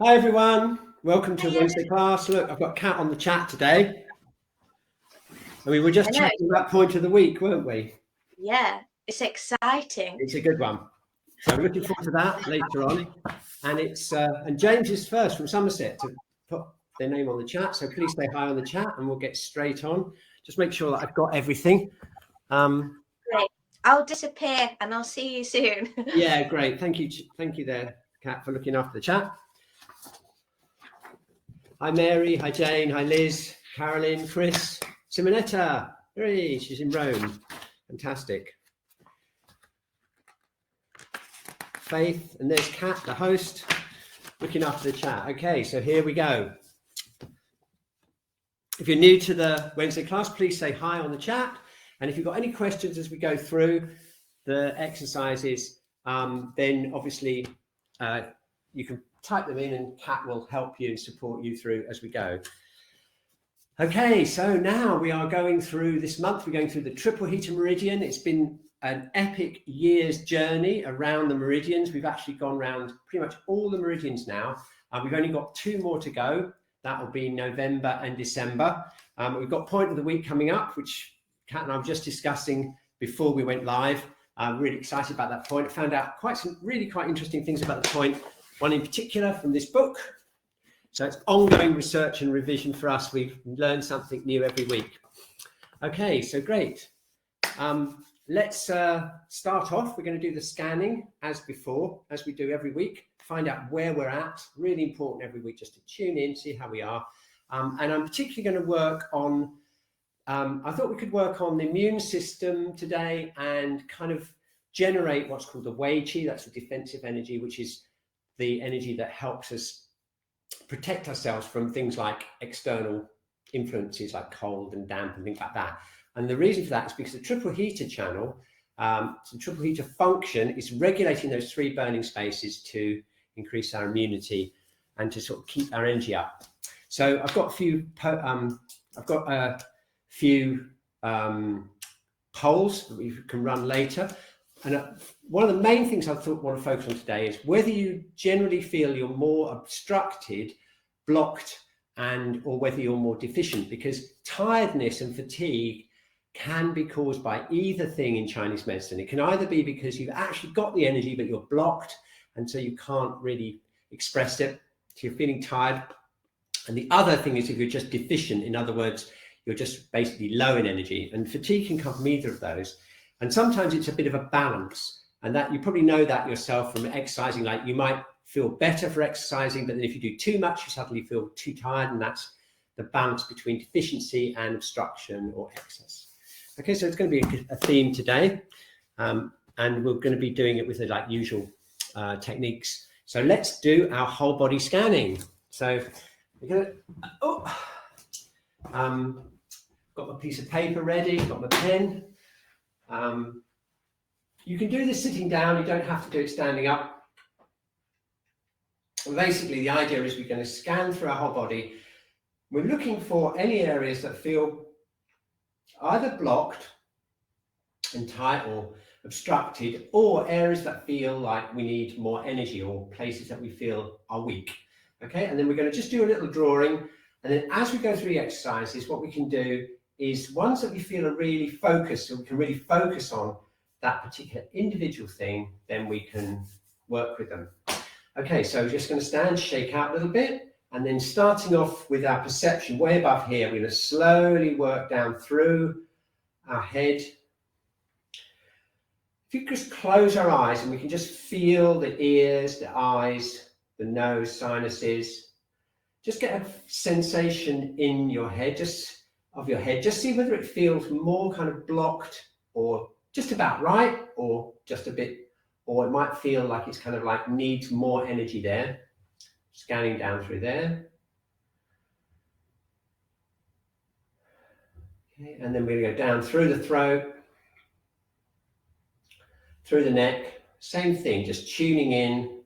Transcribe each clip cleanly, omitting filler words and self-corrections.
Hi everyone, welcome to a Wednesday class. Look, I've got Kat on the chat today. And we were just chatting about point of the week, weren't we? Yeah, it's exciting. It's a good one. So I'm looking forward to that later on. And it's and James is first from Somerset to put their name on the chat. So please say hi on the chat and we'll get straight on. Just make sure that I've got everything. Great. I'll disappear and I'll see you soon. Yeah, great. Thank you there, Kat, for looking after the chat. Hi Mary, hi Jane, hi Liz, Carolyn, Chris, Simonetta. Hooray, she's in Rome. Fantastic. Faith, and there's Kat, the host, looking after the chat. Okay, so here we go. If you're new to the Wednesday class, please say hi on the chat. And if you've got any questions as we go through the exercises, then obviously you can type them in and Kat will help you and support you through as we go. Okay, so now we are going through this month, we're going through the triple heater meridian. It's been an epic year's journey around the meridians. We've actually gone around pretty much all the meridians now. We've only got 2 more to go. That will be November and December. We've got point of the week coming up, which Kat and I were just discussing before we went live. I'm really excited about that point. I found out some really quite interesting things about the point, one in particular from this book. So it's ongoing research and revision for us. We've learned something new every week. Okay, so great. Let's start off. We're going to do the scanning as before, as we do every week, find out where we're at. Really important every week just to tune in, see how we are. And I'm particularly going to work on, I thought we could work on the immune system today and kind of generate what's called the Wei Qi. That's the defensive energy, which is the energy that helps us protect ourselves from things like external influences like cold and damp and things like that. And the reason for that is because the triple heater channel, the triple heater function is regulating those 3 burning spaces to increase our immunity and to sort of keep our energy up. So I've got a few polls that we can run later. And one of the main things I want to focus on today is whether you generally feel you're more obstructed, blocked, or whether you're more deficient, because tiredness and fatigue can be caused by either thing in Chinese medicine. It can either be because you've actually got the energy, but you're blocked, and so you can't really express it, so you're feeling tired. And the other thing is if you're just deficient, in other words, you're just basically low in energy, and fatigue can come from either of those. And sometimes it's a bit of a balance, and that you probably know that yourself from exercising. Like you might feel better for exercising, but then if you do too much, you suddenly feel too tired, and that's the balance between deficiency and obstruction or excess. Okay, so it's going to be a theme today, and we're going to be doing it with the like usual techniques. So let's do our whole body scanning. So we're going to, got my piece of paper ready, got my pen. You can do this sitting down, you don't have to do it standing up. And basically the idea is we're going to scan through our whole body. We're looking for any areas that feel either blocked and tight or obstructed, or areas that feel like we need more energy, or places that we feel are weak. Okay, and then we're going to just do a little drawing, and then as we go through the exercises, what we can do is ones that we feel are really focused, so we can really focus on that particular individual thing, then we can work with them. Okay, so we're just going to stand, shake out a little bit, and then starting off with our perception way above here, we're going to slowly work down through our head. If you just close our eyes and we can just feel the ears, the eyes, the nose, sinuses, just get a sensation in your head, just see whether it feels more kind of blocked or just about right, or just a bit, or it might feel like it's kind of like needs more energy there. Scanning down through there. Okay, and then we're going to go down through the throat, through the neck, same thing, just tuning in.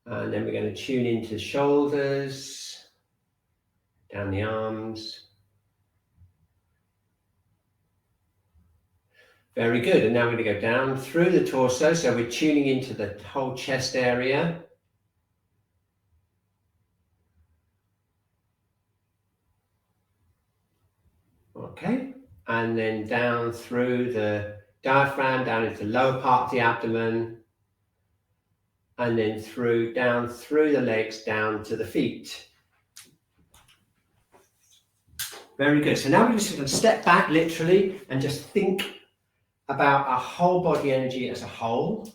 And then we're going to tune into the shoulders, down the arms. Very good. And now we're going to go down through the torso. So we're tuning into the whole chest area. Okay, and then down through the diaphragm, down into the lower part of the abdomen, and then down through the legs, down to the feet. Very good. So now we're just going to step back literally and just think about our whole body energy as a whole.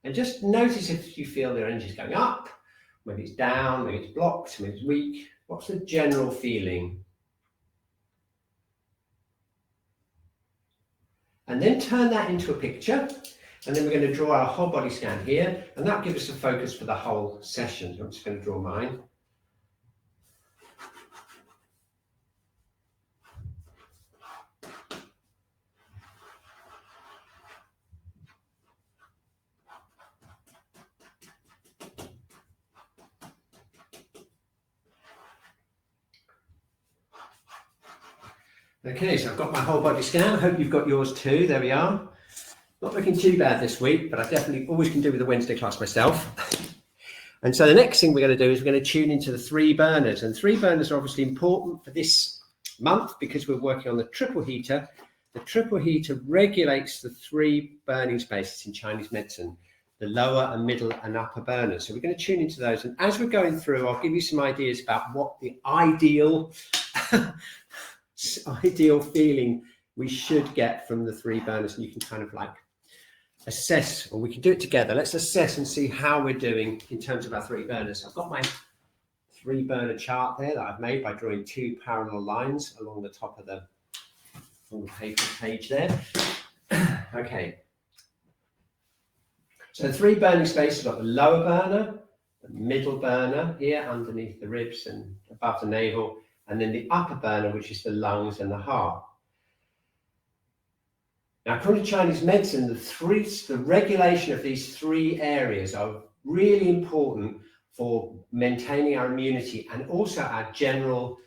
And just notice if you feel their energy is going up, maybe it's down, maybe it's blocked, maybe it's weak. What's the general feeling? And then turn that into a picture. And then we're going to draw our whole body scan here. And that gives us a focus for the whole session. So I'm just going to draw mine. Okay, so I've got my whole body scan. I hope you've got yours too. There we are. Not looking too bad this week, but I definitely always can do with a Wednesday class myself. And so the next thing we're going to do is we're going to tune into the 3 burners. And 3 burners are obviously important for this month because we're working on the triple heater. The triple heater regulates the 3 burning spaces in Chinese medicine, the lower and middle and upper burners. So we're going to tune into those. And as we're going through, I'll give you some ideas about what the ideal feeling we should get from the 3 burners, and you can kind of like assess, or we can do it together. Let's assess and see how we're doing in terms of our 3 burners. I've got my 3 burner chart there that I've made by drawing 2 parallel lines along the top of the paper page there. Okay, so 3 burning spaces. We've got the lower burner, the middle burner here underneath the ribs and above the navel, and then the upper burner, which is the lungs and the heart. Now, according to Chinese medicine, the regulation of these 3 areas are really important for maintaining our immunity and also our general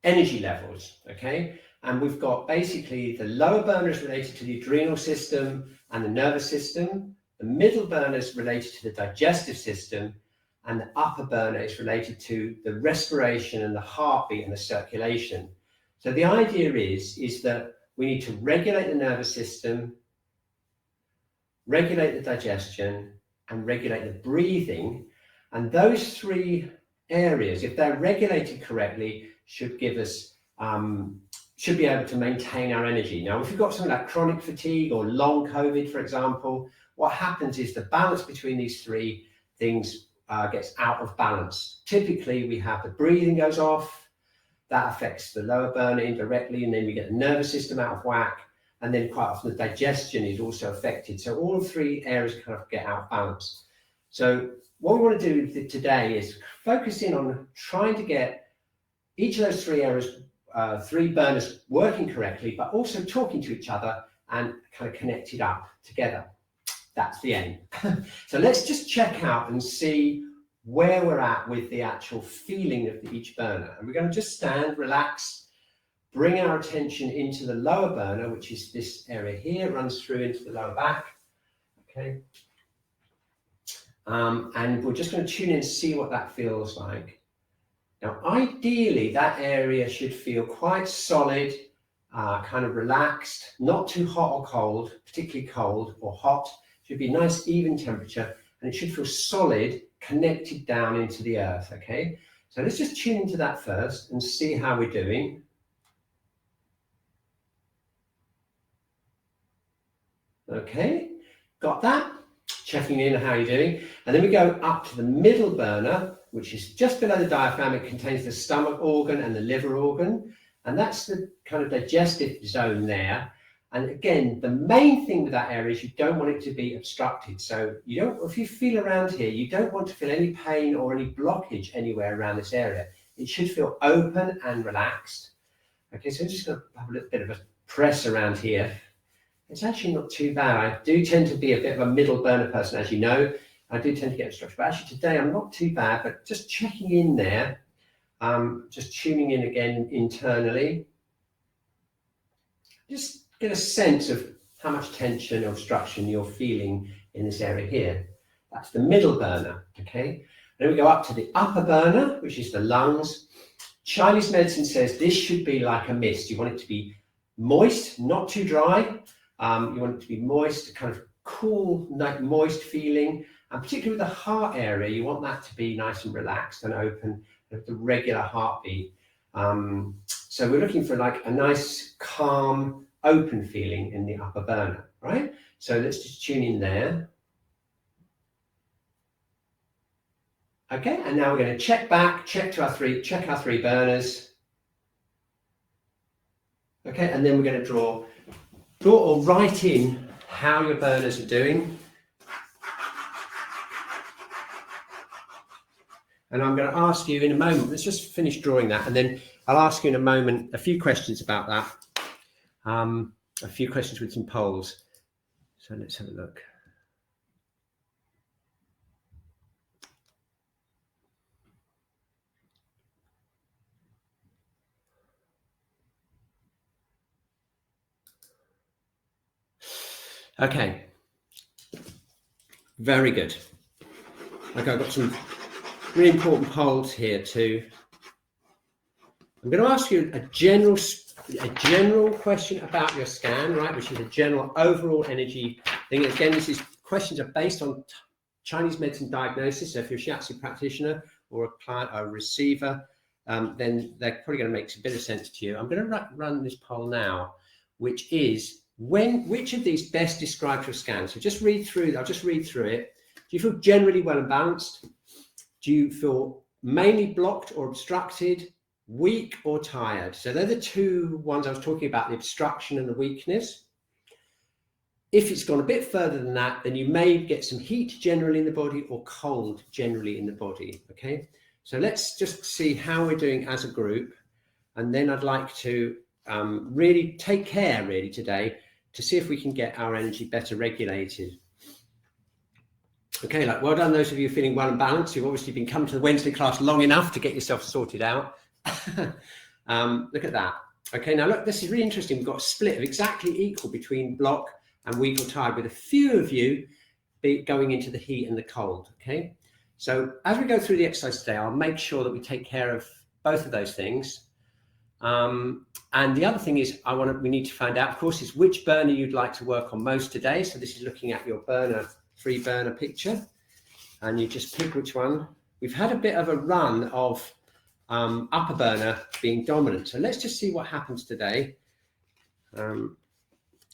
energy levels, okay? And we've got basically the lower burner is related to the adrenal system and the nervous system, the middle burner is related to the digestive system, and the upper burner is related to the respiration and the heartbeat and the circulation. So the idea is that we need to regulate the nervous system, regulate the digestion, and regulate the breathing. And those 3 areas, if they're regulated correctly, should give us, should be able to maintain our energy. Now, if you've got something like chronic fatigue or long COVID, for example, what happens is the balance between these 3 things gets out of balance. Typically, we have the breathing goes off, that affects the lower burner indirectly, and then we get the nervous system out of whack, and then quite often the digestion is also affected. So all 3 areas kind of get out of balance. So what we want to do today is focus in on trying to get each of those 3 areas, 3 burners working correctly, but also talking to each other and kind of connected up together. That's the aim. So let's just check out and see where we're at with the actual feeling of each burner. And we're going to just stand, relax, bring our attention into the lower burner, which is this area here, runs through into the lower back. Okay. And we're just going to tune in and see what that feels like. Now, ideally, that area should feel quite solid, kind of relaxed, not too hot or cold, particularly cold or hot. It should be nice, even temperature, and it should feel solid, connected down into the earth, okay? So let's just tune into that first and see how we're doing. Okay, got that? Checking in on how you're doing. And then we go up to the middle burner, which is just below the diaphragm. It contains the stomach organ and the liver organ, and that's the kind of digestive zone there. And again, the main thing with that area is you don't want it to be obstructed. So you don't, if you feel around here, you don't want to feel any pain or any blockage anywhere around this area. It should feel open and relaxed. Okay, so I'm just going to have a little bit of a press around here. It's actually not too bad. I do tend to be a bit of a middle burner person, as you know. I do tend to get obstructed, but actually today I'm not too bad, but just checking in there, just tuning in again internally. Just get a sense of how much tension or obstruction you're feeling in this area here. That's the middle burner, okay? Then we go up to the upper burner, which is the lungs. Chinese medicine says this should be like a mist. You want it to be moist, not too dry. You want it to be moist, kind of cool, like moist feeling. And particularly with the heart area, you want that to be nice and relaxed and open, the regular heartbeat. So we're looking for like a nice, calm, open feeling in the upper burner, right? So let's just tune in there. Okay, and now we're going to check back, check our three burners. Okay, and then we're going to draw or write in how your burners are doing. And I'm going to ask you in a moment, let's just finish drawing that, and then I'll ask you in a moment a few questions about that, a few questions with some polls. So let's have a look. Okay, very good. Okay, I've got some really important polls here too. I'm going to ask you a general question about your scan, right, which is a general overall energy thing. Again, these questions are based on Chinese medicine diagnosis. So if you're a Shiatsu practitioner or a client or a receiver, then they're probably going to make a bit of sense to you. I'm going to run this poll now, which is which of these best describes your scan? So just read through. I'll just read through it. Do you feel generally well and balanced? Do you feel mainly blocked or obstructed, weak or tired? So they're the two ones I was talking about, the obstruction and the weakness. If it's gone a bit further than that, then you may get some heat generally in the body or cold generally in the body, okay? So let's just see how we're doing as a group. And then I'd like to really take care really today to see if we can get our energy better regulated. Okay, like well done those of you feeling well and balanced. You've obviously been coming to the Wednesday class long enough to get yourself sorted out. Look at that. Okay, now look, this is really interesting. We've got a split of exactly equal between block and weak or tired, with a few of you going into the heat and the cold. Okay, so as we go through the exercise today, I'll make sure that we take care of both of those things. And the other thing is we need to find out, of course, is which burner you'd like to work on most today. So this is looking at your three burner picture, and you just pick which one. We've had a bit of a run of upper burner being dominant. So let's just see what happens today. And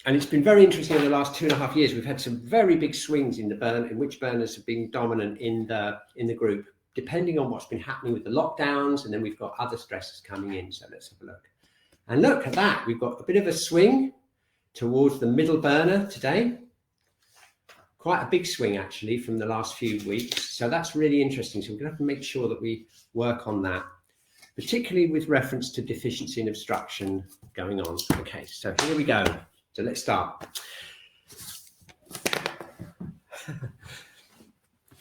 it's been very interesting in the last 2.5 years. We've had some very big swings in which burners have been dominant in the group, depending on what's been happening with the lockdowns, and then we've got other stresses coming in. So let's have a look. And look at that. We've got a bit of a swing towards the middle burner today. Quite a big swing actually from the last few weeks. So that's really interesting. So we're going to have to make sure that we work on that, particularly with reference to deficiency and obstruction going on. Okay, so here we go. So let's start.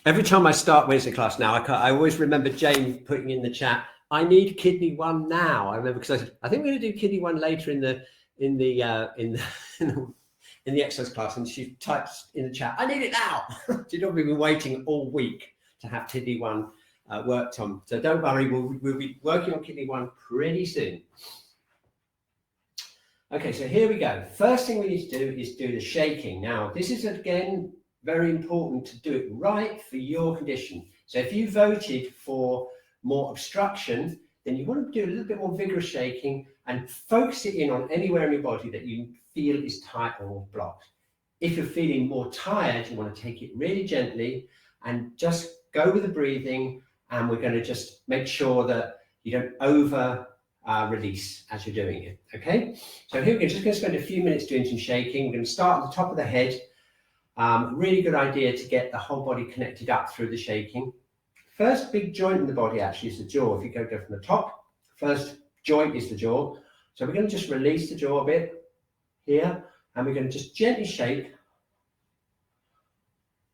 Every time I start Wednesday class now, I always remember Jane putting in the chat, I need kidney 1 now. I remember because I think we're going to do kidney 1 later in the exercise class, and she types in the chat, I need it now. She'd probably been waiting all week to have kidney 1 worked on. So don't worry, we'll be working on kidney 1 pretty soon. Okay, so here we go. First thing we need to do is do the shaking. Now, this is again very important to do it right for your condition. So if you voted for more obstruction, then you want to do a little bit more vigorous shaking and focus it in on anywhere in your body that you feel is tight or blocked. If you're feeling more tired, you want to take it really gently and just go with the breathing, and we're going to just make sure that you don't over release as you're doing it. Okay, so here we're just going to spend a few minutes doing some shaking. We're going to start at the top of the head. Really good idea to get the whole body connected up through the shaking. First big joint in the body actually is the jaw. If you go from the top, first joint is the jaw. So we're going to just release the jaw a bit here, and we're going to just gently shake,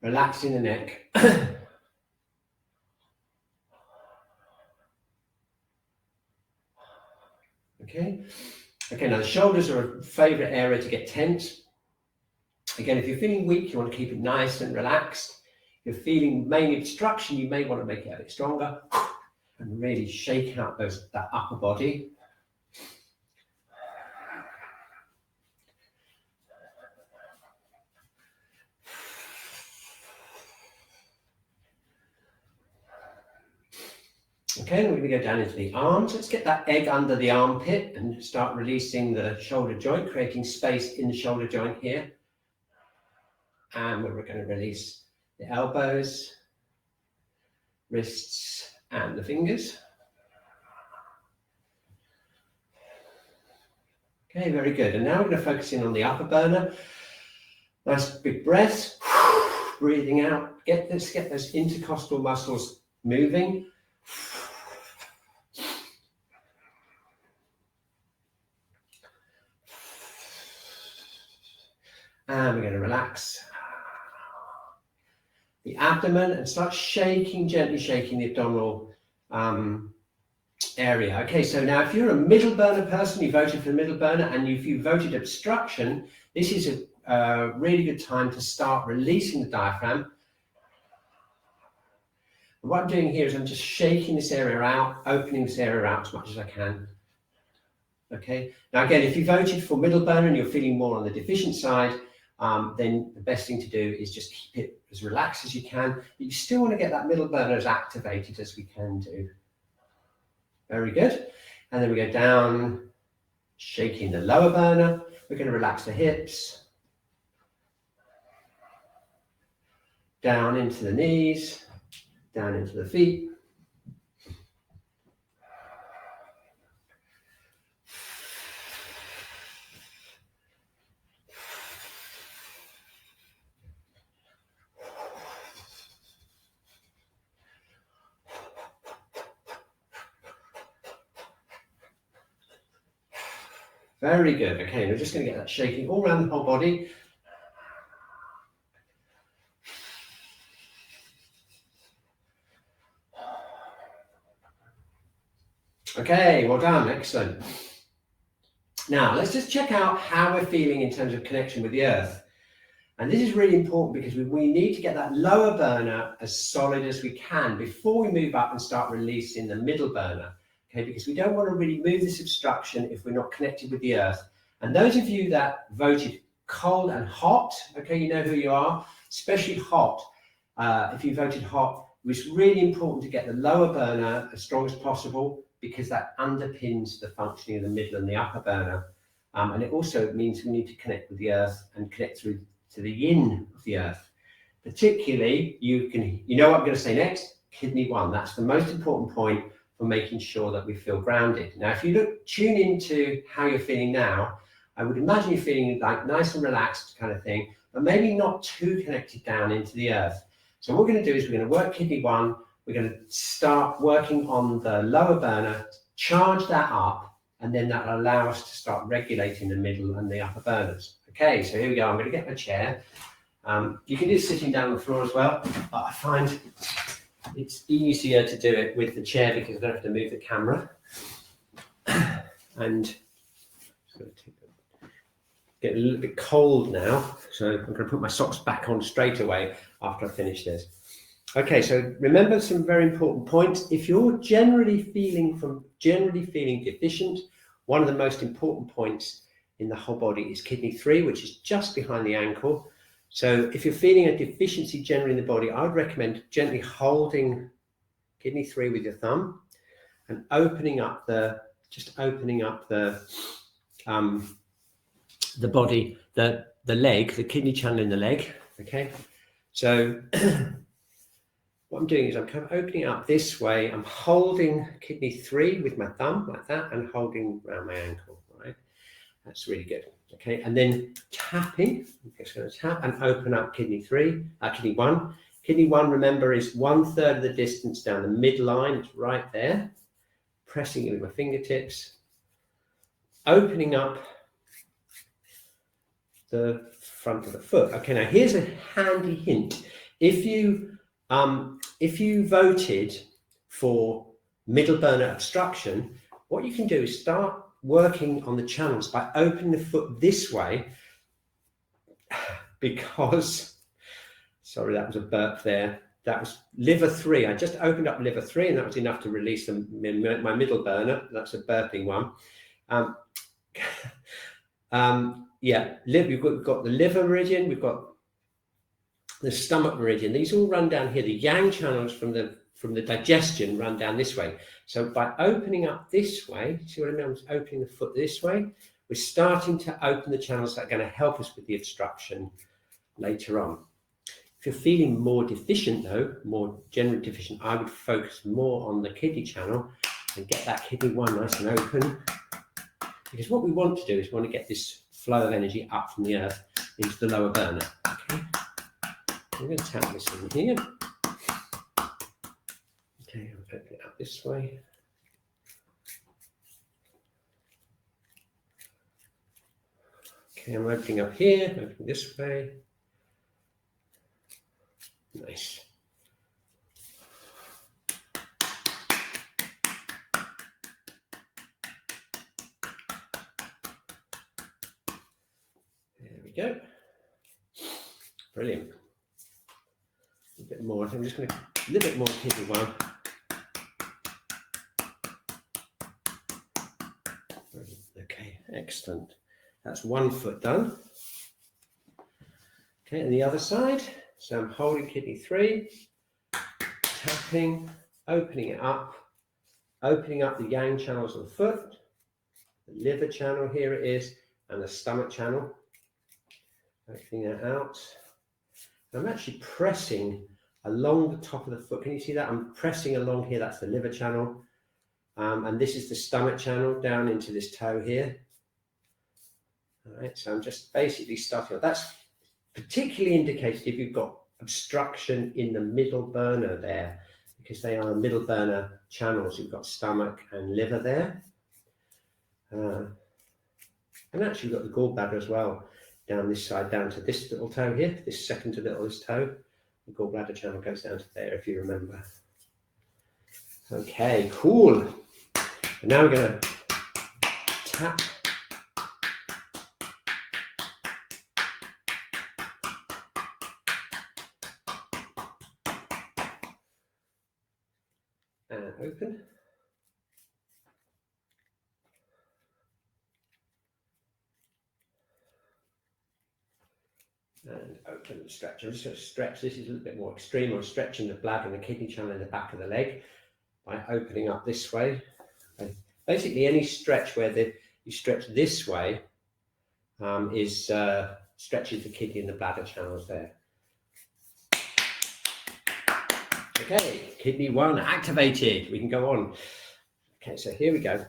relaxing the neck. Okay, now the shoulders are a favorite area to get tense. Again, if you're feeling weak, you want to keep it nice and relaxed. If you're feeling mainly obstruction, you may want to make it a bit stronger. and really shake out that upper body. Okay, we're going to go down into the arms. Let's get that egg under the armpit and start releasing the shoulder joint, creating space in the shoulder joint here. And we're going to release the elbows, wrists, and the fingers. Okay, very good. And now we're going to focus in on the upper burner. Nice big breaths. Breathing out. Let's get those intercostal muscles moving. And we're going to relax the abdomen and start shaking, gently shaking the abdominal area. Okay, so now if you're a middle burner person, you voted for the middle burner, and if you voted obstruction, this is a really good time to start releasing the diaphragm. And what I'm doing here is I'm just shaking this area out, opening this area out as much as I can. Okay, now again, if you voted for middle burner and you're feeling more on the deficient side, then the best thing to do is just keep it as relaxed as you can. But you still want to get that middle burner as activated as we can do. Very good. And then we go down, shaking the lower burner. We're going to relax the hips. Down into the knees, down into the feet. Very good. Okay, we're just going to get that shaking all around the whole body. Okay, well done. Excellent. Now, let's just check out how we're feeling in terms of connection with the earth. And this is really important because we need to get that lower burner as solid as we can before we move up and start releasing the middle burner. Okay, because we don't want to really move this obstruction if we're not connected with the earth. And those of you that voted cold and hot, okay, you know who you are, especially hot. If you voted hot, it was really important to get the lower burner as strong as possible because that underpins the functioning of the middle and the upper burner. And it also means we need to connect with the earth and connect through to the yin of the earth. Particularly, you know what I'm going to say next? Kidney 1. That's the most important point for making sure that we feel grounded. Now, if you tune into how you're feeling now, I would imagine you're feeling like nice and relaxed kind of thing, but maybe not too connected down into the earth. So what we're going to do is we're going to work kidney 1. We're going to start working on the lower burner, charge that up, and then that will allow us to start regulating the middle and the upper burners. Okay, so here we go. I'm going to get my chair. You can do sitting down on the floor as well, but I find it's easier to do it with the chair because I don't have to move the camera. And it's going to get a little bit cold now, so I'm going to put my socks back on straight away after I finish this. Okay, so remember some very important points. If you're generally feeling deficient, one of the most important points in the whole body is kidney 3, which is just behind the ankle. So if you're feeling a deficiency generally in the body, I would recommend gently holding kidney 3 with your thumb and opening up the body, the leg, the kidney channel in the leg. Okay, so what I'm doing is I'm kind of opening it up this way. I'm holding kidney 3 with my thumb like that and holding around my ankle, right? That's really good. Okay, and then tapping. I'm just going to tap and open up kidney 1. Kidney 1, remember, is 1/3 of the distance down the midline. It's right there. Pressing it with my fingertips. Opening up the front of the foot. Okay, now here's a handy hint. If you voted for middle burner obstruction, what you can do is start working on the channels by opening the foot this way, because, sorry, that was a burp there. that was liver 3. I just opened up liver 3, and that was enough to release my middle burner. That's a burping one. Yeah, we've got the liver meridian, we've got the stomach meridian. These all run down here. The yang channels from the digestion run down this way. So by opening up this way, see what I mean? I'm just opening the foot this way. We're starting to open the channels that are going to help us with the obstruction later on. If you're feeling more deficient though, more generally deficient, I would focus more on the kidney channel and get that kidney 1 nice and open. Because what we want to do is we want to get this flow of energy up from the earth into the lower burner. Okay, I'm going to tap this in here. Okay, I'll open it up this way. Okay, I'm opening up here, opening this way. Nice. There we go. Brilliant. A bit more. I think I'm just going to a little bit more kidney 1. Okay, excellent. That's 1 foot done. Okay, and the other side. So I'm holding kidney 3, tapping, opening it up, opening up the yang channels of the foot, the liver channel, here it is, and the stomach channel. Opening that out. I'm actually pressing along the top of the foot. Can you see that? I'm pressing along here. That's the liver channel. And this is the stomach channel down into this toe here. All right, so I'm just basically starting. That's particularly indicated if you've got obstruction in the middle burner there, because they are middle burner channels. You've got stomach and liver there. And actually you've got the gallbladder as well, down this side, down to this little toe here, this second to littlest toe. The gallbladder channel goes down to there, if you remember. Okay, cool. And now we're going to tap. And open. And open and stretch. I'm just going to stretch. This is a little bit more extreme. I'm stretching the bladder and the kidney channel in the back of the leg by opening up this way. Okay. Basically, any stretch where you stretch this way stretches the kidney and the bladder channels there. Okay, kidney 1 activated. We can go on. Okay, so here we go.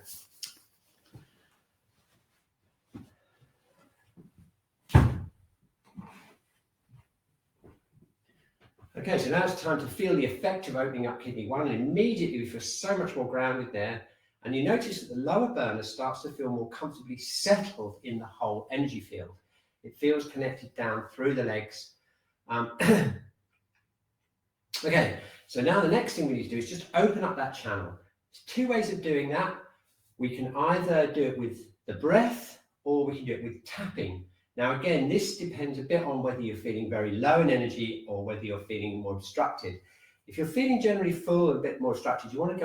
Okay, so now it's time to feel the effect of opening up kidney 1, and immediately we feel so much more grounded there. And you notice that the lower burner starts to feel more comfortably settled in the whole energy field. It feels connected down through the legs. Okay, so now the next thing we need to do is just open up that channel. There's 2 ways of doing that. We can either do it with the breath, or we can do it with tapping. Now, again, this depends a bit on whether you're feeling very low in energy or whether you're feeling more obstructed. If you're feeling generally full and a bit more obstructed, I would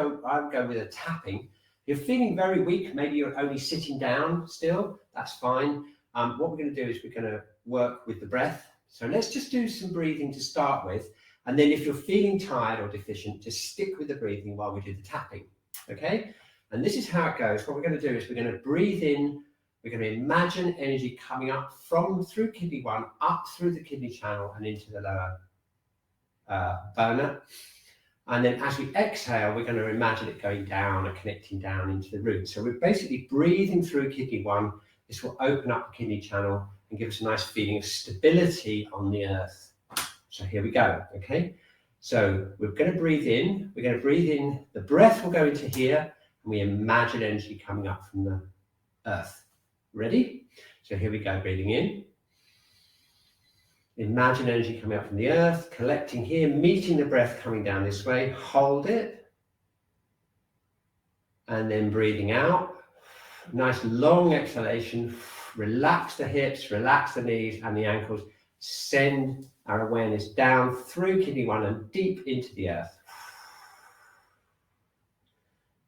go with a tapping. If you're feeling very weak, maybe you're only sitting down still, that's fine. What we're going to do is we're going to work with the breath. So let's just do some breathing to start with. And then if you're feeling tired or deficient, just stick with the breathing while we do the tapping, okay? And this is how it goes. What we're going to do is we're going to breathe in. We're going to imagine energy coming up through kidney 1, up through the kidney channel and into the lower burner. And then as we exhale, we're going to imagine it going down and connecting down into the root. So we're basically breathing through kidney 1. This will open up the kidney channel and give us a nice feeling of stability on the earth. So here we go, okay? So we're going to breathe in. We're going to breathe in. The breath will go into here, and we imagine energy coming up from the earth. Ready? So here we go, breathing in. Imagine energy coming up from the earth, collecting here, meeting the breath coming down this way. Hold it. And then breathing out. Nice long exhalation. Relax the hips, relax the knees and the ankles. Send our awareness down through kidney 1 and deep into the earth.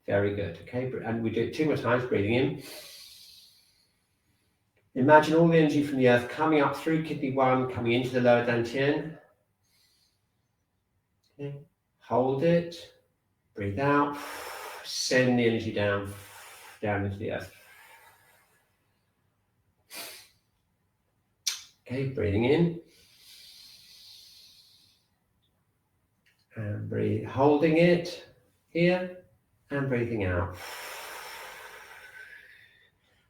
Very good, okay? And we do it 2 more times, breathing in. Imagine all the energy from the earth coming up through kidney 1, coming into the lower dantian. Okay. Hold it, breathe out, send the energy down into the earth. Okay, breathing in. And breathe, holding it here and breathing out.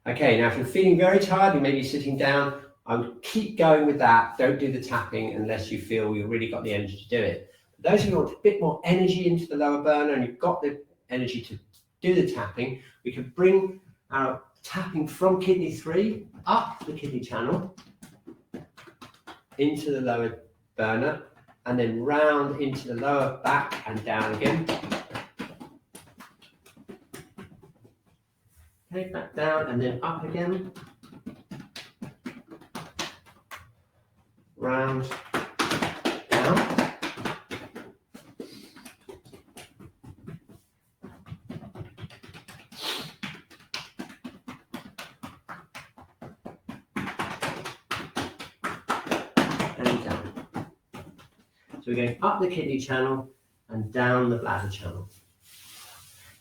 Okay, now if you're feeling very tired, you may be sitting down, I would keep going with that. Don't do the tapping unless you feel you've really got the energy to do it. For those of you who want a bit more energy into the lower burner and you've got the energy to do the tapping, we can bring our tapping from kidney 3 up the kidney channel into the lower burner and then round into the lower back and down again. Okay, back down and then up again. Round, down. And down. So we're going up the kidney channel and down the bladder channel.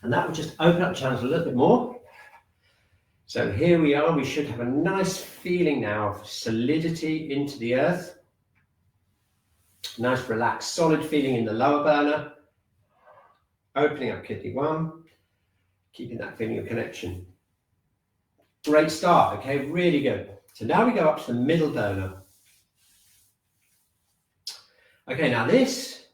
And that will just open up the channels a little bit more. So here we are, we should have a nice feeling now of solidity into the earth. Nice relaxed, solid feeling in the lower burner. Opening up kidney 1, keeping that feeling of connection. Great start, okay, really good. So now we go up to the middle burner. Okay, now this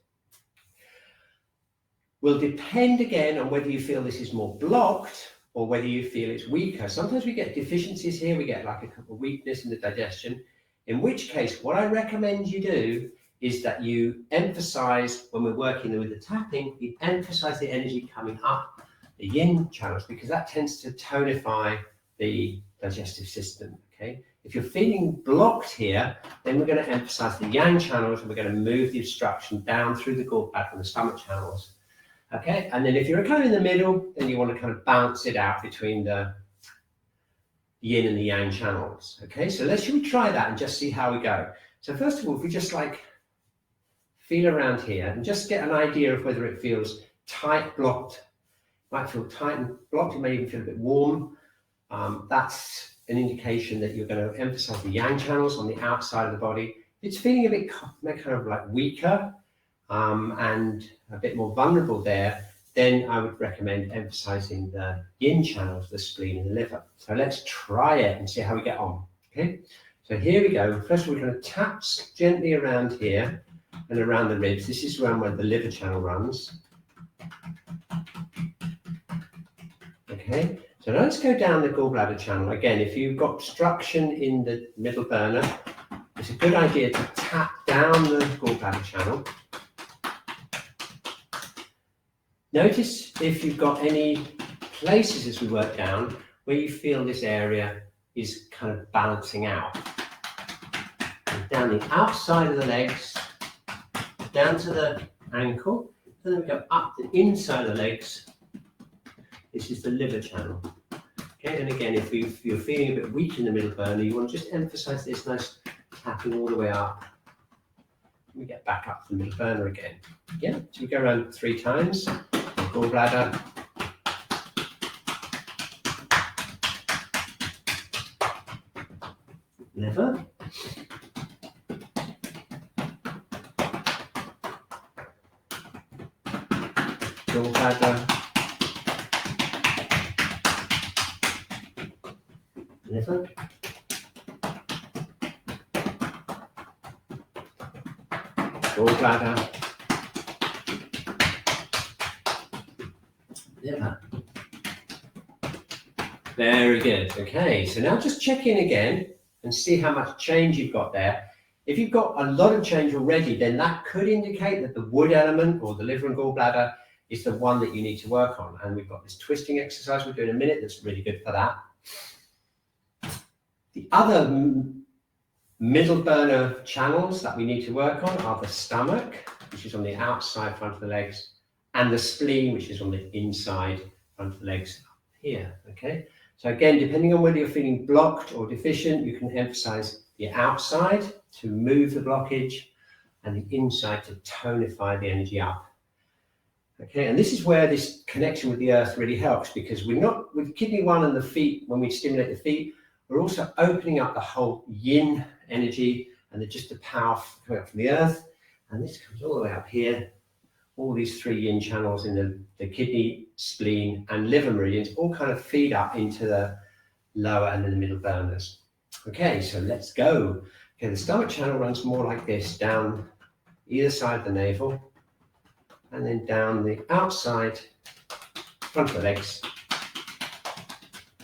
will depend again on whether you feel this is more blocked or whether you feel it's weaker. Sometimes we get deficiencies here, we get like a couple of weakness in the digestion, in which case what I recommend you do is that you emphasize, when we're working with the tapping, you emphasize the energy coming up the yin channels, because that tends to tonify the digestive system, okay? If you're feeling blocked here, then we're going to emphasize the yang channels and we're going to move the obstruction down through the gallbladder and the stomach channels. Okay, and then if you're kind of in the middle, then you want to kind of bounce it out between the yin and the yang channels. Okay, so should we try that and just see how we go? So first of all, if we just like feel around here and just get an idea of whether it feels tight, blocked, might feel tight and blocked, it may even feel a bit warm. That's an indication that you're going to emphasize the yang channels on the outside of the body. If it's feeling a bit kind of like weaker, and a bit more vulnerable there, then I would recommend emphasizing the yin channels, the spleen and the liver. So let's try it and see how we get on. Okay, so here we go. First of all, we're going to tap gently around here and around the ribs. This is around where the liver channel runs. Okay, so now let's go down the gallbladder channel. Again, if you've got obstruction in the middle burner, it's a good idea to tap down the gallbladder channel. Notice if you've got any places as we work down where you feel this area is kind of balancing out. And down the outside of the legs, down to the ankle, and then we go up the inside of the legs. This is the liver channel. Okay, and again, if you're feeling a bit weak in the middle burner, you want to just emphasize this nice tapping all the way up. We get back up to the middle burner again. Yeah, so we go around 3 times. Gallbladder, liver, gallbladder, liver, gallbladder, liver. Very good. Okay, so now just check in again and see how much change you've got there. If you've got a lot of change already, then that could indicate that the wood element or the liver and gallbladder is the one that you need to work on. And we've got this twisting exercise we'll do in a minute that's really good for that. The other middle burner channels that we need to work on are the stomach, which is on the outside front of the legs, and the spleen, which is on the inside front of the legs here, okay? So again, depending on whether you're feeling blocked or deficient, you can emphasize the outside to move the blockage and the inside to tonify the energy up. Okay, and this is where this connection with the earth really helps, because we're not, with kidney 1 and the feet, when we stimulate the feet, we're also opening up the whole yin energy and just the power coming up from the earth. And this comes all the way up here. All these 3 yin channels in the kidney, spleen, and liver meridians all kind of feed up into the lower and then the middle burners. Okay, so let's go. Okay, the stomach channel runs more like this, down either side of the navel, and then down the outside, front of the legs,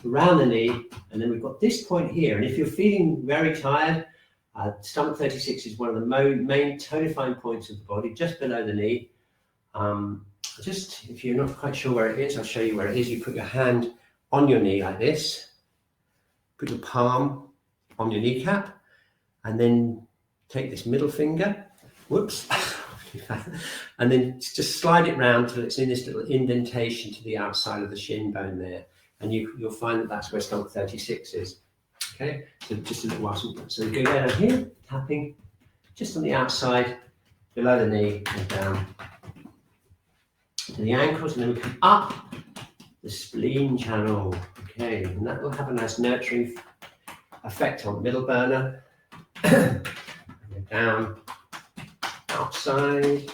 around the knee, and then we've got this point here. And if you're feeling very tired, stomach 36 is one of the main tonifying points of the body, just below the knee. Just if you're not quite sure where it is, I'll show you where it is. You put your hand on your knee like this, put your palm on your kneecap, and then take this middle finger, whoops, and then just slide it round till it's in this little indentation to the outside of the shin bone there. And you'll find that that's where stomach 36 is. Okay, so just a little while. So we go down here, tapping just on the outside, below the knee, and down to the ankles, and then we come up the spleen channel. Okay, and that will have a nice nurturing effect on the middle burner. Down outside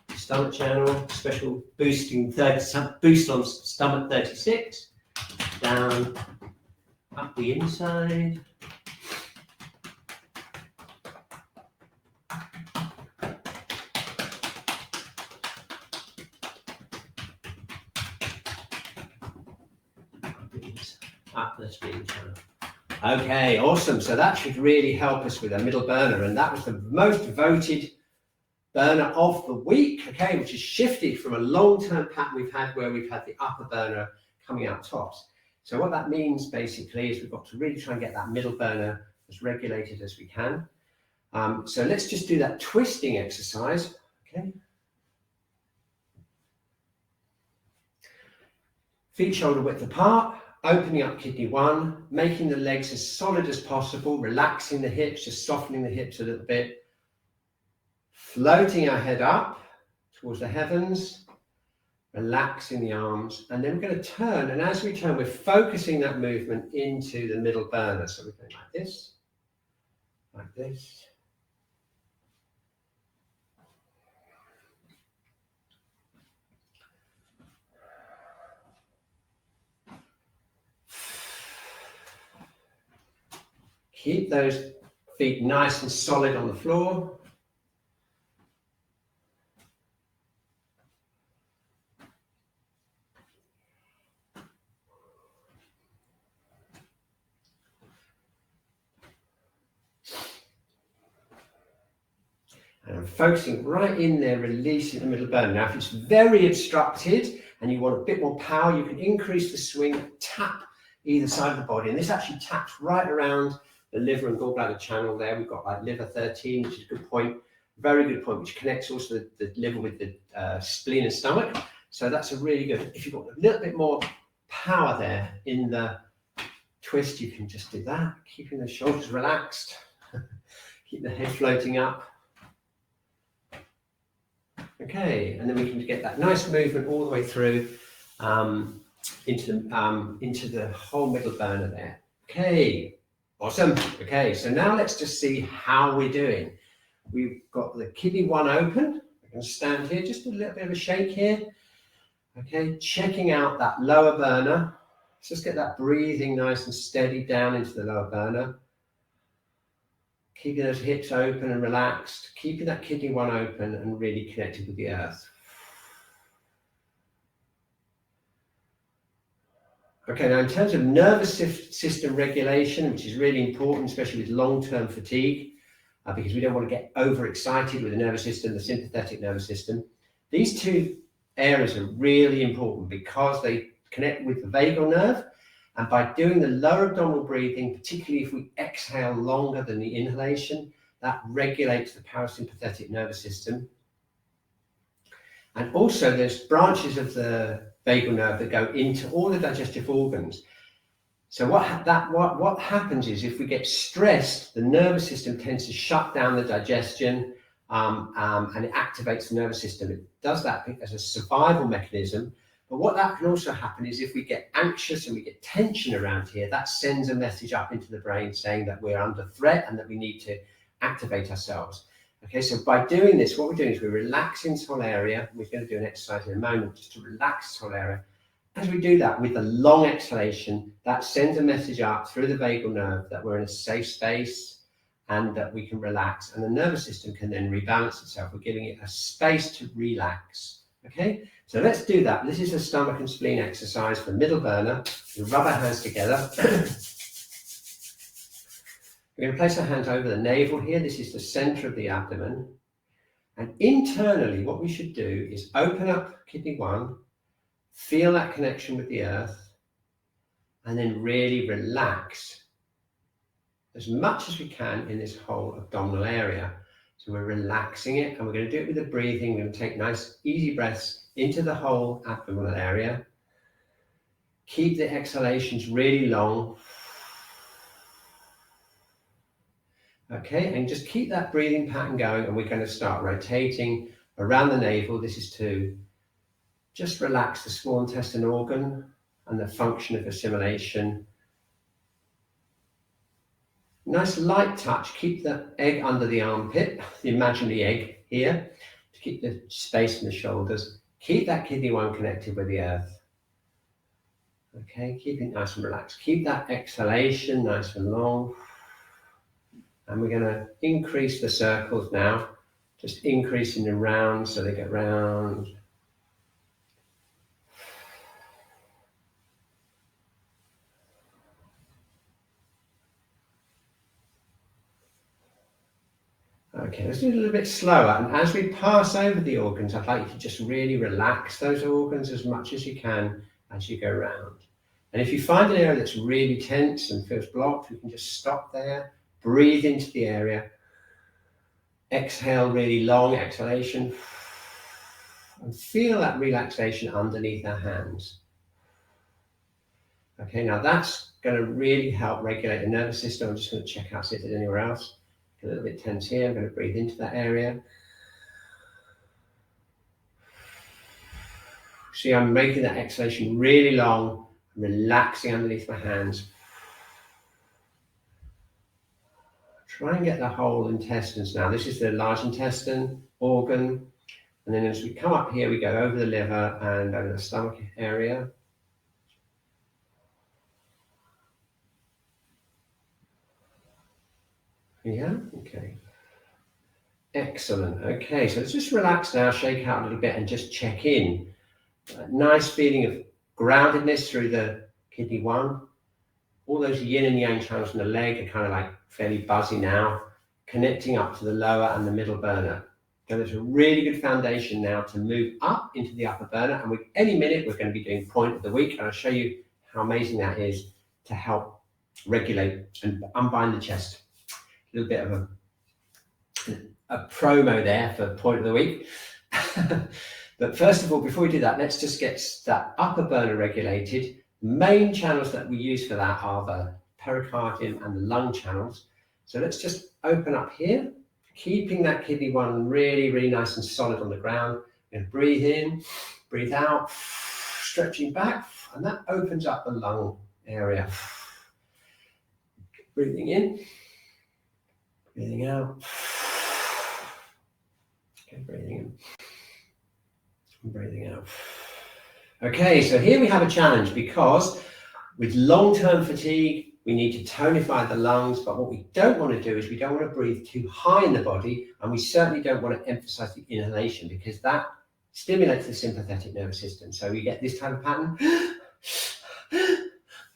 the stomach channel, special boosting boost on stomach 36. Down up the inside. Up the spleen channel. Okay, awesome. So that should really help us with a middle burner, and that was the most voted burner of the week, okay, which has shifted from a long-term pattern we've had where we've had the upper burner coming out tops. So what that means basically is we've got to really try and get that middle burner as regulated as we can. So let's just do that twisting exercise, okay. Feet shoulder width apart. Opening up kidney 1, making the legs as solid as possible, relaxing the hips, just softening the hips a little bit, floating our head up towards the heavens, relaxing the arms, and then we're going to turn, and as we turn, we're focusing that movement into the middle burner. So we're going like this, like this. Keep those feet nice and solid on the floor. And I'm focusing right in there, releasing the middle burner. Now, if it's very obstructed and you want a bit more power, you can increase the swing, tap either side of the body. And this actually taps right around the liver and gallbladder channel there. We've got like liver 13, which is a good point, very good point, which connects also the liver with the spleen and stomach. So that's a really good, if you've got a little bit more power there in the twist, you can just do that, keeping the shoulders relaxed, keep the head floating up. Okay, and then we can get that nice movement all the way through into the whole middle burner there. Okay. Awesome. Okay, so now let's just see how we're doing. We've got the kidney 1 open. We're going to stand here, just a little bit of a shake here. Okay, checking out that lower burner. Let's just get that breathing nice and steady down into the lower burner. Keeping those hips open and relaxed. Keeping that kidney 1 open and really connected with the earth. Okay, now in terms of nervous system regulation, which is really important, especially with long-term fatigue, because we don't want to get overexcited with the nervous system, the sympathetic nervous system. These 2 areas are really important because they connect with the vagal nerve, And by doing the lower abdominal breathing, particularly if we exhale longer than the inhalation, that regulates the parasympathetic nervous system. And also there's branches of the vagal nerve that go into all the digestive organs. So what happens is if we get stressed, the nervous system tends to shut down the digestion and it activates the nervous system. It does that as a survival mechanism. But what that can also happen is if we get anxious and we get tension around here, that sends a message up into the brain saying that we're under threat and that we need to activate ourselves. Okay, so by doing this, what we're doing is we're relaxing this whole area. We're going to do an exercise in a moment just to relax this whole area. As we do that with the long exhalation, that sends a message up through the vagal nerve that we're in a safe space and that we can relax. And the nervous system can then rebalance itself. We're giving it a space to relax. Okay, so let's do that. This is a stomach and spleen exercise for middle burner. We rub our hands together. We're going to place our hands over the navel here. This is the center of the abdomen. And internally, what we should do is open up kidney 1, feel that connection with the earth, and then really relax as much as we can in this whole abdominal area. So we're relaxing it, and we're going to do it with the breathing. We're going to take nice, easy breaths into the whole abdominal area. Keep the exhalations really long. Okay, and just keep that breathing pattern going, and we're going to start rotating around the navel. This is to just relax the small intestine organ and the function of assimilation. Nice light touch. Keep the egg under the armpit, the imaginary egg here, to keep the space in the shoulders. Keep that kidney 1 connected with the earth. Okay, keep it nice and relaxed. Keep that exhalation nice and long. And we're going to increase the circles now, just increasing them round so they get round. Okay, let's do it a little bit slower. And as we pass over the organs, I'd like you to just really relax those organs as much as you can as you go around. And if you find an area that's really tense and feels blocked, we can just stop there, breathe into the area, exhale really long exhalation, and feel that relaxation underneath our hands. Okay, now that's going to really help regulate the nervous system. I'm just going to check out, see if there's anywhere else. A little bit tense here. I'm going to breathe into that area. See, I'm making that exhalation really long, relaxing underneath my hands. Try and get the whole intestines now. This is the large intestine organ. And then as we come up here, we go over the liver and over the stomach area. Yeah, okay. Excellent. Okay, so let's just relax now, shake out a little bit and just check in. A nice feeling of groundedness through the kidney 1. All those yin and yang channels in the leg are kind of like fairly buzzy now, connecting up to the lower and the middle burner. So there's a really good foundation now to move up into the upper burner. And with any minute, we're going to be doing point of the week. And I'll show you how amazing that is to help regulate and unbind the chest. A little bit of a promo there for point of the week. But first of all, before we do that, let's just get that upper burner regulated. Main channels that we use for that are the pericardium and the lung channels. So let's just open up here, keeping that kidney 1 really, really nice and solid on the ground. We're going to breathe in, breathe out, stretching back, and that opens up the lung area. Breathing in. Breathing out. Okay, breathing in. And breathing out. Okay, so here we have a challenge because with long-term fatigue, we need to tonify the lungs, but what we don't want to do is we don't want to breathe too high in the body, and we certainly don't want to emphasize the inhalation because that stimulates the sympathetic nervous system. So we get this type of pattern.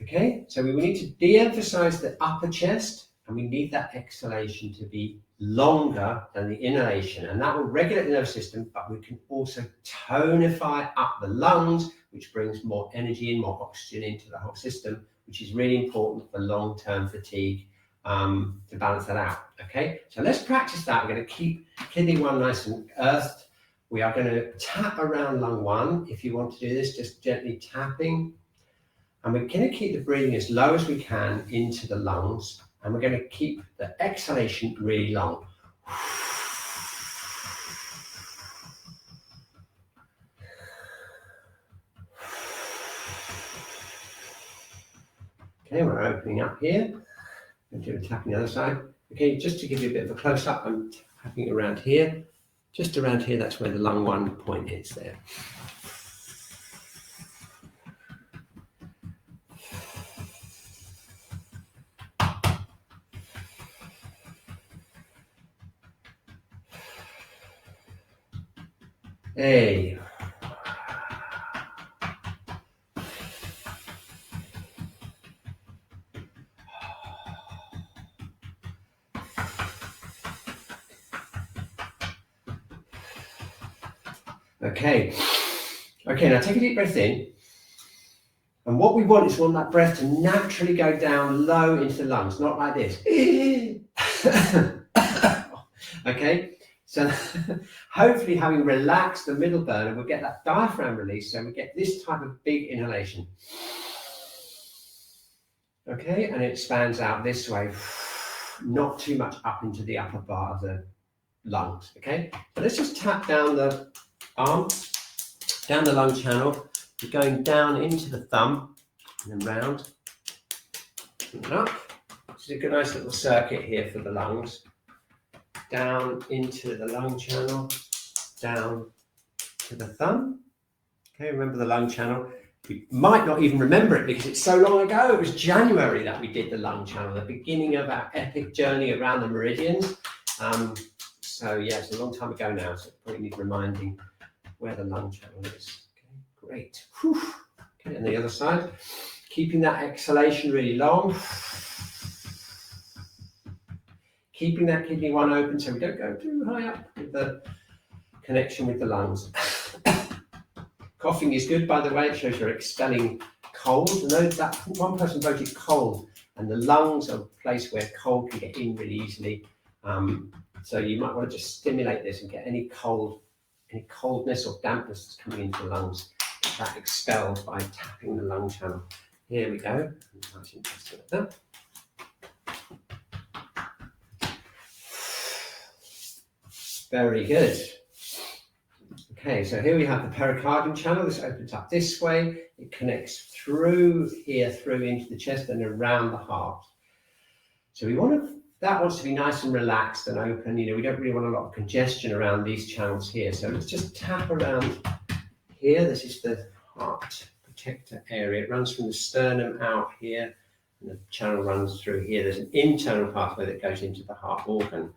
Okay, so we need to de-emphasize the upper chest, and we need that exhalation to be longer than the inhalation, and that will regulate the nervous system, but we can also tonify up the lungs, which brings more energy in, more oxygen into the whole system, which which is really important for long-term fatigue, to balance that out. Okay, so let's practice that. We're going to keep kidney 1 nice and earthed. We are going to tap around lung 1. If you want to do this, just gently tapping. And we're going to keep the breathing as low as we can into the lungs. And we're going to keep the exhalation really long. Okay, we're opening up here. And do a tap on the other side. Okay, just to give you a bit of a close-up, I'm tapping around here. Just around here, that's where the lung 1 point is there. Hey. Okay. Okay, now take a deep breath in. And what we want is that breath to naturally go down low into the lungs, not like this. Okay, so hopefully having relaxed the middle burner, we'll get that diaphragm release, so we get this type of big inhalation. Okay, and it expands out this way, not too much up into the upper part of the lungs. Okay, so let's just tap down the arm, down the lung channel. We're going down into the thumb and then round and up. This is a good nice little circuit here for the lungs. Down into the lung channel, down to the thumb. Okay, remember the lung channel. We might not even remember it because it's so long ago. It was January that we did the lung channel, the beginning of our epic journey around the meridians. So yeah, it's a long time ago now, so probably need reminding where the lung channel is. Okay, great. Whew. Okay, and the other side, keeping that exhalation really long. Keeping that kidney 1 open so we don't go too high up with the connection with the lungs. Coughing is good, by the way. It shows you're expelling cold. And that one person voted cold, and the lungs are a place where cold can get in really easily. So you might want to just stimulate this and get any coldness or dampness that's coming into the lungs. That expelled by tapping the lung channel. Here we go. Nice and just like that. Very good. Okay, so here we have the pericardium channel. This opens up this way. It connects through here, through into the chest and around the heart. So that wants to be nice and relaxed and open. You know, we don't really want a lot of congestion around these channels here. So let's just tap around here. This is the heart protector area. It runs from the sternum out here, and the channel runs through here. There's an internal pathway that goes into the heart organ.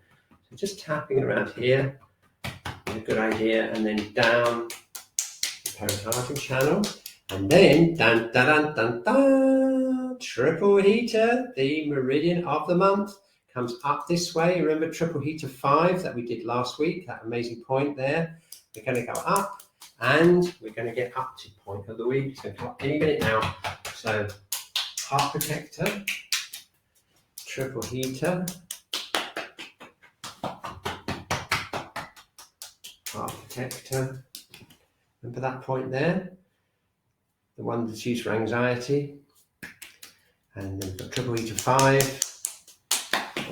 So just tapping around here is a good idea, and then down the pericardium channel, and then dun dun dun dun dun, triple heater, the meridian of the month, comes up this way. Remember triple heater 5 that we did last week, that amazing point there. We're going to go up, and we're going to get up to point of the week. It's going to come up any minute now. So heart protector, triple heater, heart protector. Remember that point there? The one that's used for anxiety. And then we've got triple heater 5.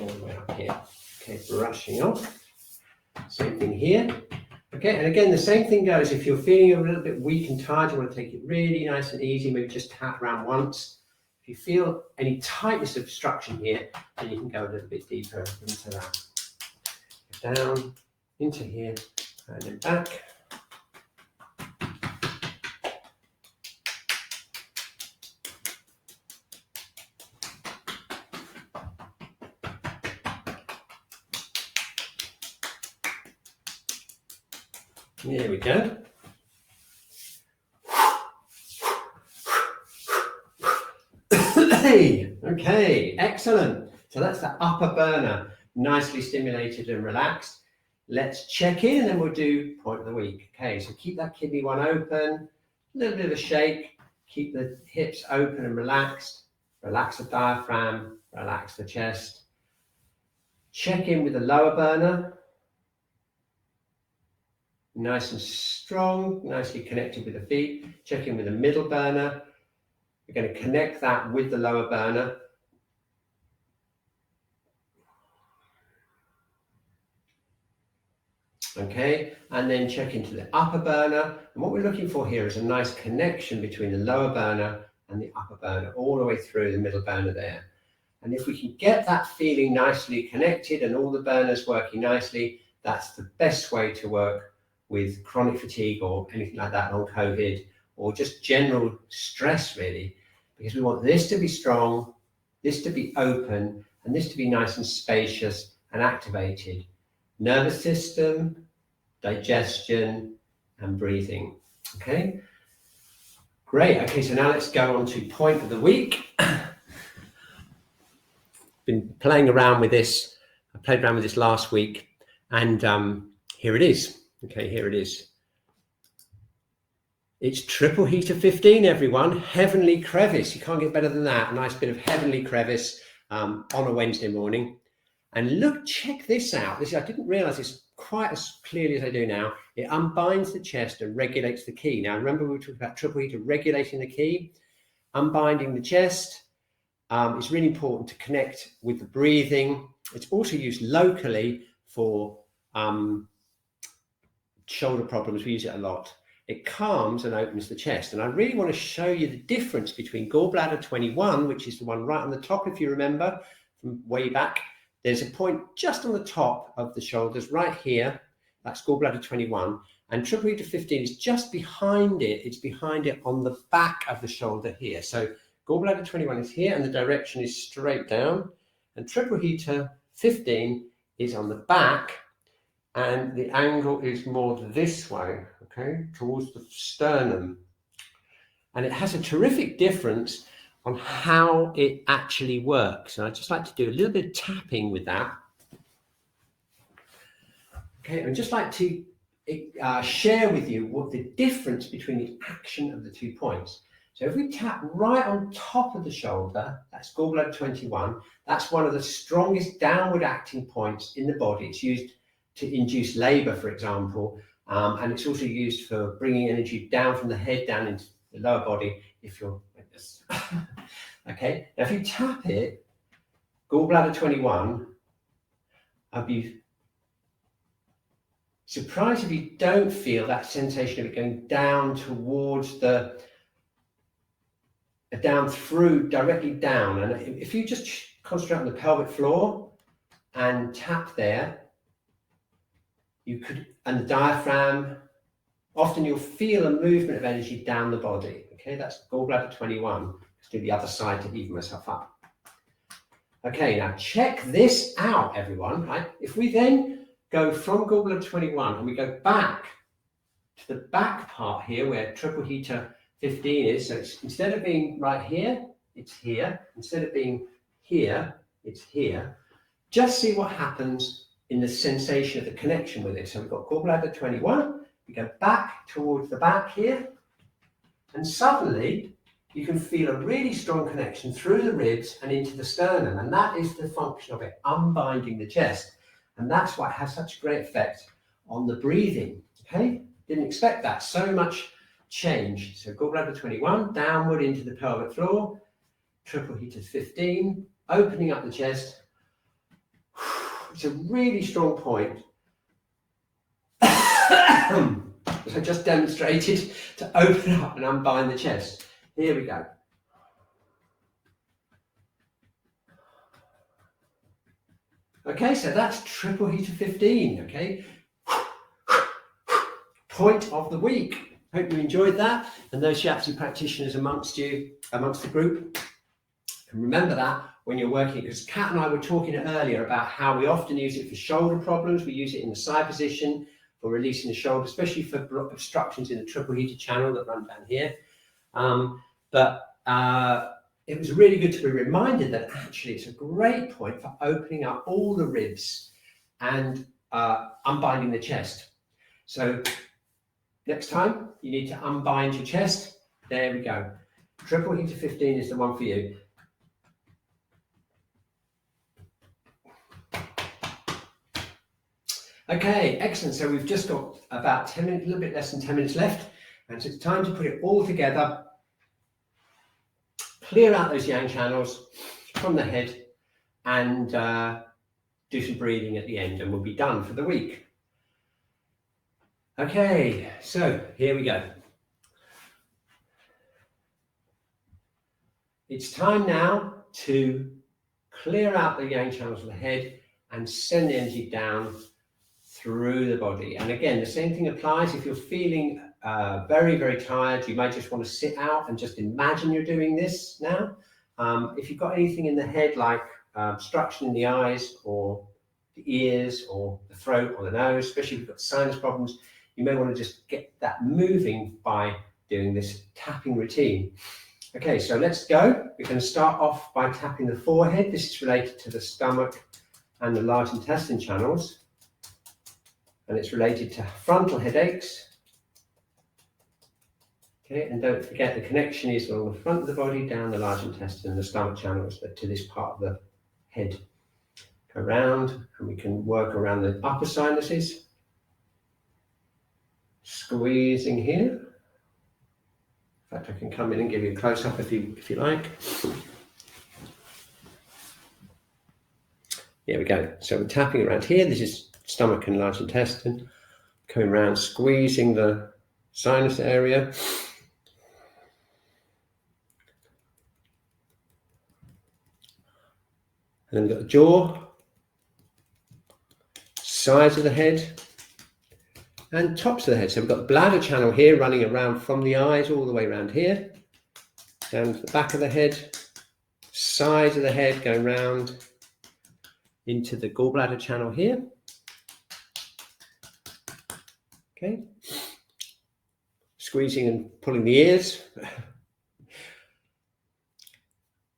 All the way up here. Okay, brushing off. Same thing here. Okay, and again, the same thing goes. If you're feeling a little bit weak and tired, you want to take it really nice and easy. Maybe just tap around once. If you feel any tightness of obstruction here, then you can go a little bit deeper into that. Down, into here, and then back. There we go. Okay, excellent. So that's the upper burner, nicely stimulated and relaxed. Let's check in and then we'll do point of the week. Okay, so keep that kidney 1 open, a little bit of a shake, keep the hips open and relaxed, Relax the diaphragm, relax the chest. Check in with the lower burner. Nice and strong, nicely connected with the feet. Check in with the middle burner. We're going to connect that with the lower burner. Okay, and then check into the upper burner. And what we're looking for here is a nice connection between the lower burner and the upper burner, all the way through the middle burner there. And if we can get that feeling nicely connected and all the burners working nicely, that's the best way to work with chronic fatigue or anything like that, long COVID, or just general stress really, because we want this to be strong, this to be open, and this to be nice and spacious and activated. Nervous system, digestion, and breathing. Okay, great. Okay, so now let's go on to point of the week. Been playing around with this. I played around with this last week, and here it is. Okay, here it is. It's triple heater 15, everyone. Heavenly crevice. You can't get better than that. A nice bit of heavenly crevice on a Wednesday morning. And look, check this out. I didn't realize this quite as clearly as I do now. It unbinds the chest and regulates the Qi. Now, remember we were talking about triple heater regulating the Qi, unbinding the chest. It's really important to connect with the breathing. It's also used locally for shoulder problems. We use it a lot. It calms and opens the chest. And I really want to show you the difference between gallbladder 21, which is the one right on the top, if you remember from way back. There's a point just on the top of the shoulders right here. That's gallbladder 21. And triple heater 15 is just behind it. It's behind it on the back of the shoulder here. So gallbladder 21 is here and the direction is straight down. And triple heater 15 is on the back and the angle is more this way, okay, towards the sternum. And it has a terrific difference on how it actually works. And I'd just like to do a little bit of tapping with that. Okay, I'd just like to share with you what the difference between the action of the 2 points. So if we tap right on top of the shoulder, that's gallbladder 21, that's one of the strongest downward acting points in the body. It's used to induce labor, for example, and it's also used for bringing energy down from the head down into the lower body if you're like this. Okay, now if you tap it, gallbladder 21, I'd be surprised if you don't feel that sensation of it going down towards the, down through, directly down. And if you just concentrate on the pelvic floor and tap there, you could, and the diaphragm, often you'll feel a movement of energy down the body. Okay, that's gallbladder 21. Let's do the other side to even myself up. Okay, now check this out, everyone. Right? If we then go from gallbladder 21 and we go back to the back part here where triple heater 15 is, so it's, instead of being right here, it's here. Instead of being here, it's here. Just see what happens in the sensation of the connection with it. So we've got gallbladder 21, we go back towards the back here, and suddenly you can feel a really strong connection through the ribs and into the sternum, and that is the function of it, unbinding the chest. And that's why it has such a great effect on the breathing. Okay, didn't expect that, so much change. So gallbladder 21, downward into the pelvic floor, triple heater 15, opening up the chest. It's a really strong point. As I just demonstrated, to open up and unbind the chest. Here we go. Okay, so that's triple heater 15, okay? Point of the week. Hope you enjoyed that. And those Shiatsu practitioners amongst you, amongst the group, and remember that when you're working, because Kat and I were talking earlier about how we often use it for shoulder problems. We use it in the side position for releasing the shoulder, especially for obstructions in the triple heater channel that run down here. It was really good to be reminded that actually it's a great point for opening up all the ribs and unbinding the chest. So next time you need to unbind your chest, there we go. Triple heater 15 is the one for you. Okay, excellent. So we've just got about 10 minutes, a little bit less than 10 minutes left. And so it's time to put it all together. Clear out those yang channels from the head and do some breathing at the end, and we'll be done for the week. Okay, so here we go. It's time now to clear out the yang channels of the head and send the energy down through the body. And again, the same thing applies if you're feeling very, very tired. You might just want to sit out and just imagine you're doing this now. If you've got anything in the head like obstruction in the eyes or the ears or the throat or the nose, especially if you've got sinus problems, you may want to just get that moving by doing this tapping routine. Okay, so let's go. We're going to start off by tapping the forehead. This is related to the stomach and the large intestine channels. And it's related to frontal headaches. Okay, and don't forget the connection is along the front of the body, down the large intestine and the stomach channels to this part of the head. Go around, and we can work around the upper sinuses. Squeezing here. In fact, I can come in and give you a close-up if you like. Here we go. So we're tapping around here. This is stomach and large intestine. Coming around, squeezing the sinus area. And then we've got the jaw, sides of the head, and tops of the head. So we've got the bladder channel here running around from the eyes all the way around here, down to the back of the head, sides of the head going round into the gallbladder channel here. Okay, squeezing and pulling the ears.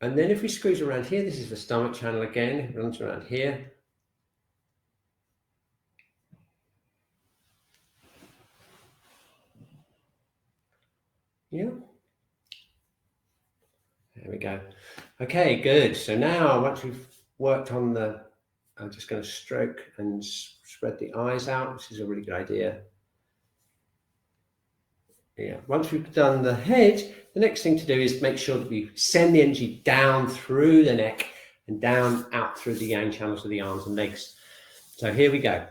And then if we squeeze around here, this is the stomach channel again, it runs around here. Yeah. There we go. Okay, good. So now once we've worked on the, I'm just going to stroke and spread the eyes out. This is a really good idea. Yeah, once we've done the head, the next thing to do is make sure that we send the energy down through the neck and down out through the yang channels of the arms and legs. So here we go.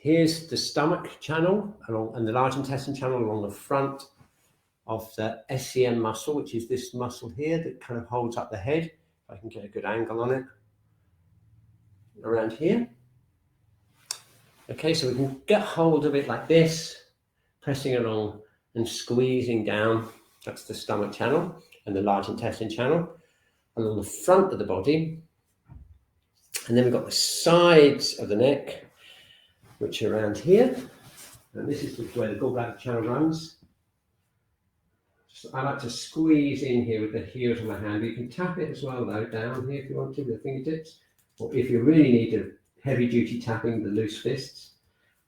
Here's the stomach channel and the large intestine channel along the front of the SCM muscle, which is this muscle here that kind of holds up the head. If I can get a good angle on it. Around here. Okay, so we can get hold of it like this, pressing along and squeezing down. That's the stomach channel and the large intestine channel along the front of the body. And then we've got the sides of the neck, which are around here. And this is where the gallbladder channel runs. So I like to squeeze in here with the heels of my hand. You can tap it as well, though, down here if you want to with the fingertips. Or if you really need a heavy duty tapping, the loose fists.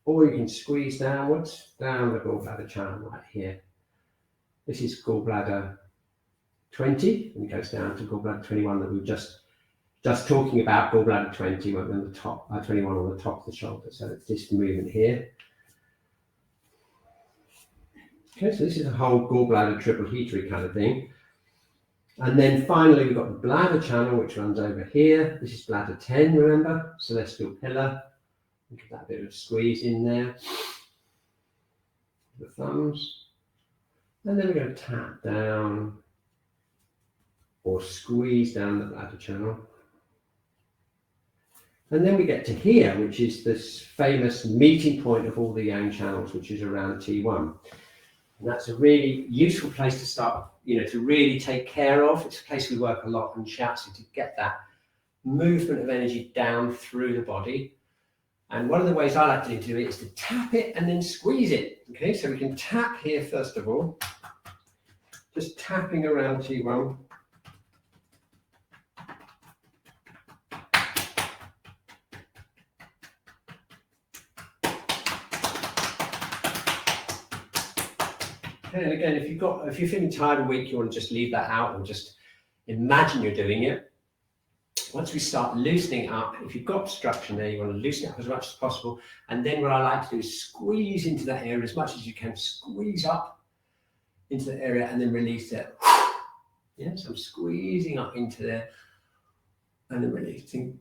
Or you can squeeze downwards, down the gallbladder channel right here. This is gallbladder 20, and it goes down to gallbladder 21 that we were just talking about. Gallbladder 20 went on the top, 21 on the top of the shoulder. So it's this movement here. Okay, so this is a whole gallbladder triple heatery kind of thing. And then finally, we've got the bladder channel, which runs over here. This is bladder 10, remember? Celestial pillar. Give that bit of a squeeze in there. The thumbs. And then we're going to tap down or squeeze down the bladder channel. And then we get to here, which is this famous meeting point of all the yang channels, which is around T1. And that's a really useful place to start, to really take care of. It's a place we work a lot in Shiatsu to get that movement of energy down through the body. And one of the ways I like to do it is to tap it and then squeeze it. Okay, so we can tap here first of all, just tapping around T1. And again, if you're feeling tired and weak, you want to just leave that out and just imagine you're doing it. once we start loosening up, if you've got obstruction there, you want to loosen it up as much as possible. And then what I like to do is squeeze into that area as much as you can. Squeeze up into the area and then release it. Yeah, so I'm squeezing up into there and then releasing.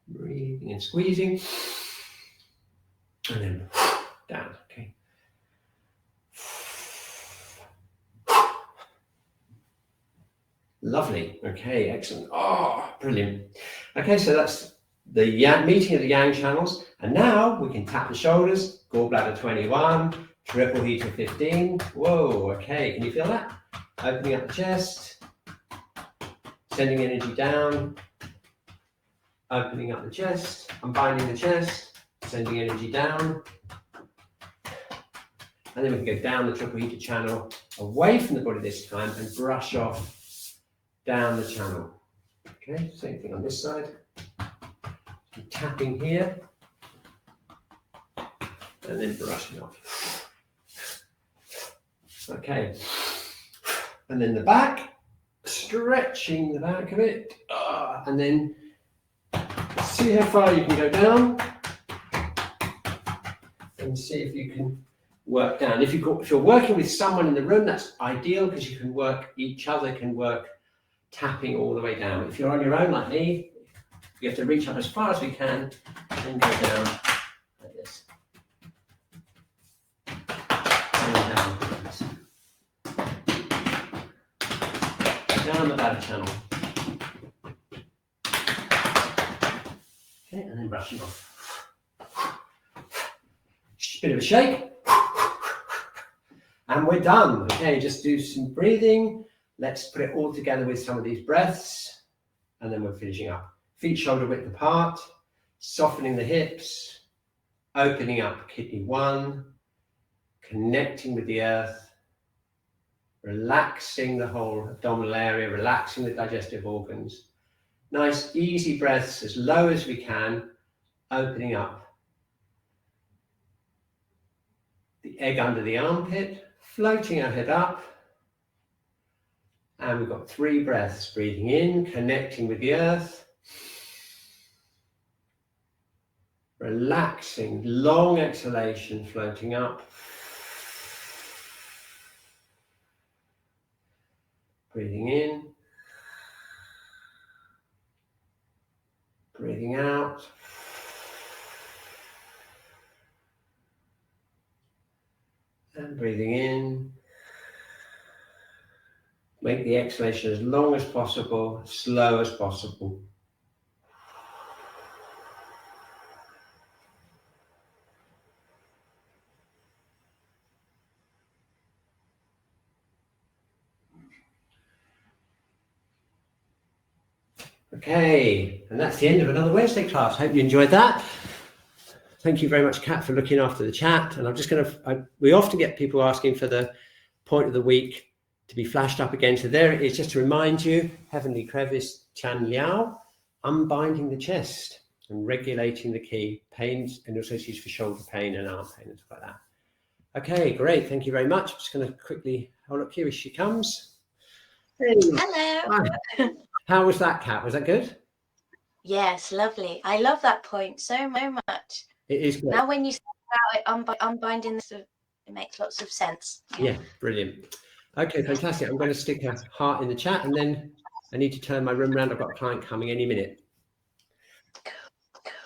Breathing and squeezing. And then down, okay. Lovely. Okay, excellent. Oh, brilliant. Okay, so that's the meeting of the yang channels. And now we can tap the shoulders, gallbladder 21, triple heater 15. Whoa, okay, can you feel that? Opening up the chest, sending energy down, opening up the chest, unbinding the chest, sending energy down. And then we can go down the triple heater channel, away from the body this time, and brush off down the channel. Okay, same thing on this side. I'm tapping here and then brushing off. Okay, and then the back, stretching the back a bit, and then see how far you can go down and see if you can work down. If you're working with someone in the room, that's ideal because you can work, each other can work tapping all the way down. If you're on your own like me, you have to reach up as far as we can and go down like this. And down. Down the bladder channel. Okay, and then brushing off. Bit of a shake. And we're done. Okay, just do some breathing. Let's put it all together with some of these breaths, and then we're finishing up. Feet shoulder width apart, softening the hips, opening up kidney 1, connecting with the earth, relaxing the whole abdominal area, relaxing the digestive organs. Nice, easy breaths as low as we can, opening up. The egg under the armpit, floating our head up. And we've got 3 breaths, breathing in, connecting with the earth. Relaxing, long exhalation, floating up. Breathing in. Breathing out. And breathing in. Make the exhalation as long as possible, slow as possible. Okay, and that's the end of another Wednesday class. Hope you enjoyed that. Thank you very much, Kat, for looking after the chat. And I'm just going to, we often get people asking for the point of the week to be flashed up again. So there it is, just to remind you, Heavenly Crevice Chan Liao, unbinding the chest and regulating the Qi, pains, and also it's used for shoulder pain and arm pain and stuff like that. Okay, great. Thank you very much. I'm just going to quickly, oh look, here she comes. Hello. Hi. How was that, Kat? Was that good? Yes, lovely. I love that point so much. It is good. Now when you say about it, unbinding this, it makes lots of sense. Yeah, brilliant. Okay, fantastic. I'm going to stick a heart in the chat and then I need to turn my room around. I've got a client coming any minute.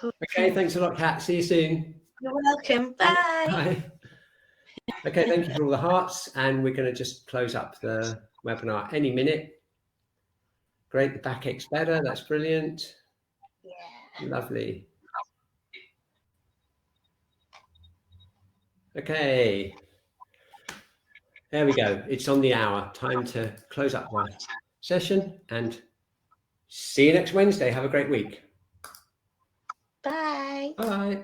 Cool. Okay, thanks a lot, Kat. See you soon. You're welcome. Bye. Bye. Okay, thank you for all the hearts. And we're going to just close up the webinar any minute. Great, the backache's better. That's brilliant. Yeah. Lovely. Okay. There we go. It's on the hour. Time to close up my session and see you next Wednesday. Have a great week. Bye. Bye.